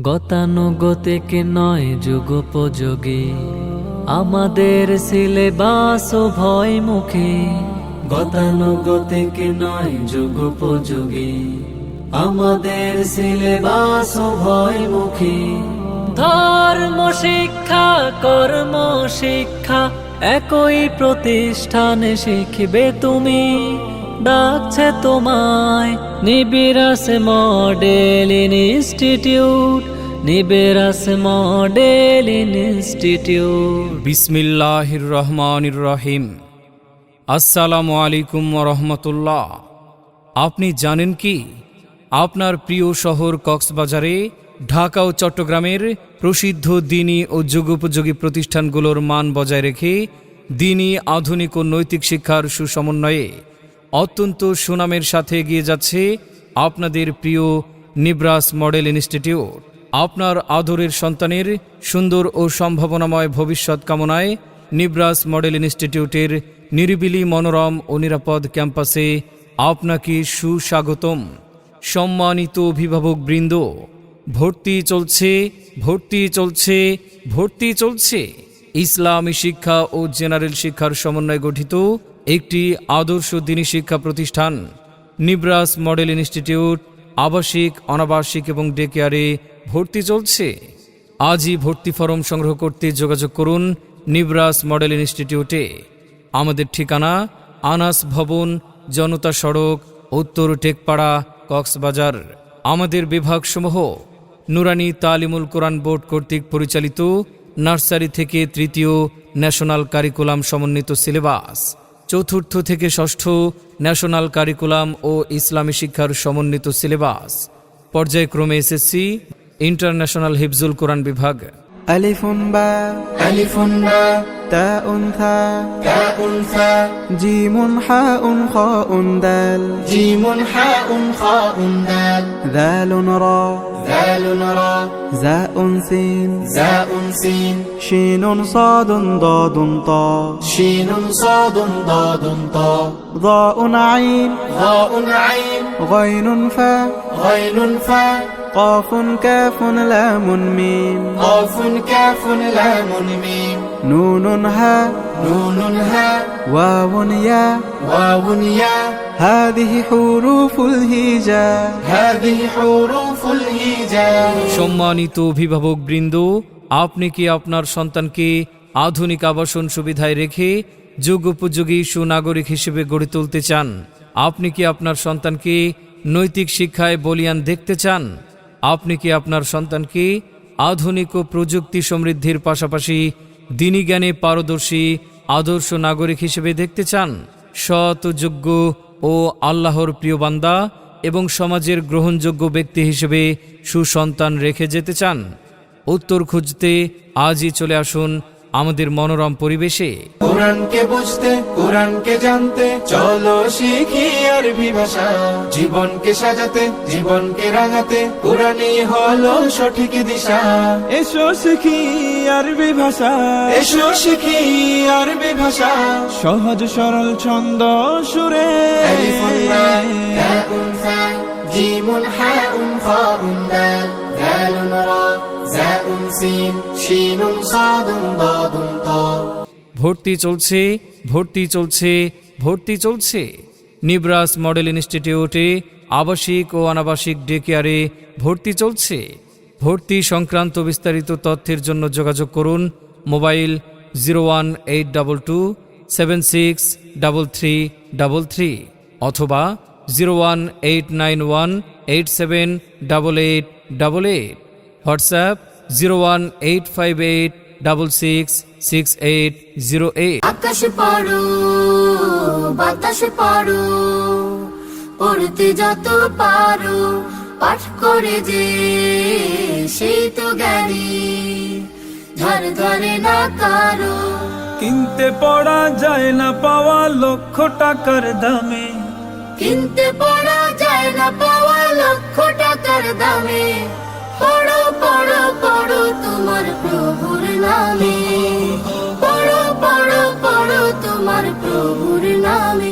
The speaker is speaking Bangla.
গতানুগতিক নয় যুগোপযোগী আমাদের সিলেবাস ভয়মুখী। গতানুগতিক নয় যুগোপযোগী আমাদের সিলেবাস ভয়মুখী। ধর্ম শিক্ষা কর্ম শিক্ষা একই প্রতিষ্ঠানে শিখবে তুমি। ডাকছে তোমায় নিবিরাস মডেল ইনস্টিটিউট, নিবিরাস মডেল ইনস্টিটিউট। বিসমিল্লাহির রহমানির রহিম। আসসালামু আলাইকুম ওয়া রাহমাতুল্লাহ। আপনি জানেন কি, আপনার প্রিয় শহর কক্সবাজারে ঢাকা ও চট্টগ্রামের প্রসিদ্ধ দ্বীনি ও যুগোপযোগী প্রতিষ্ঠানগুলোর মান বজায় রেখে দ্বীনি, আধুনিক ও নৈতিক শিক্ষার সুসমন্বয়ে অত্যন্ত সুনামের সাথে এগিয়ে যাচ্ছে আপনাদের প্রিয় নিবরাস মডেল ইনস্টিটিউট। আপনার আদরের সন্তানের সুন্দর ও সম্ভাবনাময় ভবিষ্যৎ কামনায় নিবরাস মডেল ইনস্টিটিউটের নিরিবিলি, মনোরম ও নিরাপদ ক্যাম্পাসে আপনাকে সুস্বাগতম। সম্মানিত অভিভাবক বৃন্দ, ভর্তি চলছে, ভর্তি চলছে, ভর্তি চলছে। ইসলামী শিক্ষা ও জেনারেল শিক্ষার সমন্বয়ে গঠিত একটি আদর্শ দ্বীনি শিক্ষা প্রতিষ্ঠান নিবরাস মডেল ইনস্টিটিউট আবাসিক, অনাবাসিক এবং ডে কেয়ারে ভর্তি চলছে। আজই ভর্তি ফরম সংগ্রহ করতে যোগাযোগ করুন নিবরাস মডেল ইনস্টিটিউটে। আমাদের ঠিকানা আনাস ভবন, জনতা সড়ক, উত্তর টেকপাড়া, কক্সবাজার। আমাদের বিভাগসমূহ নুরানি তালিমুল কোরআন বোর্ড কর্তৃক পরিচালিত নার্সারি থেকে তৃতীয় ন্যাশনাল কারিকুলাম সমন্বিত সিলেবাস, চতুর্থ থেকে ষষ্ঠ ন্যাশনাল কারিকুলাম ও ইসলামী শিক্ষার সমন্বিত সিলেবাস, পর্যায়ক্রমে এসএসসি, ইন্টারন্যাশনাল হিফজুল কোরআন বিভাগ। আলিফুন বা তাউন থা জিমুন হাউন খাউন দাল যালুন রা জাউন সিন শিনুন সাদুন দাদুন তা ضاء عين غين فا قاف كاف لام ميم نون ها واو يا هذه حروف الهجاء সম্মানিত অভিভাবক বৃন্দ, আপনি কি আপনার সন্তানকে আধুনিক আবাসন সুবিধায় রেখে যুগোপযোগী সুনাগরিক হিসেবে গড়ে তুলতে চান? আপনি কি আপনার সন্তানকে নৈতিক শিক্ষায় বলীয়ান দেখতে চান? আপনি কি আপনার সন্তানকে আধুনিক ও প্রযুক্তি সমৃদ্ধির পাশাপাশি দ্বীনি জ্ঞানে পারদর্শী আদর্শ নাগরিক হিসেবে দেখতে চান? সৎ, যোগ্য ও আল্লাহর প্রিয় বান্দা এবং সমাজের গ্রহণযোগ্য ব্যক্তি হিসেবে সুসন্তান রেখে যেতে চান? উত্তর খুঁজতে আজই চলে আসুন আমাদের মনোরম পরিবেশে। কোরআনকে বুঝতে, কোরআনকে জানতে, চলো শিখি আরবি ভাষা। জীবনকে সাজাতে, জীবনকে রাঙাতে, কোরআনই হলো সঠিক দিশা। এসো শিখি আরবি ভাষা, এসো শিখি আরবি ভাষা। সহজ সরল ছন্দ সুরে। আলিফুন বা তাউন থা জিমুন হাউন খাউন দাল যালুন রা জাউন সিন শিনুন সাদুন দাদুন তা। ভর্তি চলছে, ভর্তি চলছে, ভর্তি চলছে। নিবরাস মডেল ইনস্টিটিউটে আবাসিক ও অনাবাসিক ডে কেয়ারে ভর্তি চলছে। ভর্তি সংক্রান্ত বিস্তারিত তথ্যের জন্য যোগাযোগ করুন মোবাইল 01822763333 অথবা 01891878888, হোয়াটসঅ্যাপ 01858666808। আকাশে পড়ো, বাতাসে পড়ো, পড়তে যত পারো, পাঠ করে যে সেই তো জ্ঞানী, ধার ধরে না কারো। কিনতে পড়া যায় না পাওয়া লক্ষ টাকার দামে, কিনতে পড়া যায় না পাওয়া লক্ষ টাকার দামে। পড়ো পড়ো পড়ো তোমার প্রভুর নামে, পড়ো পড়ো পড়ো তোমার প্রভুর নামে।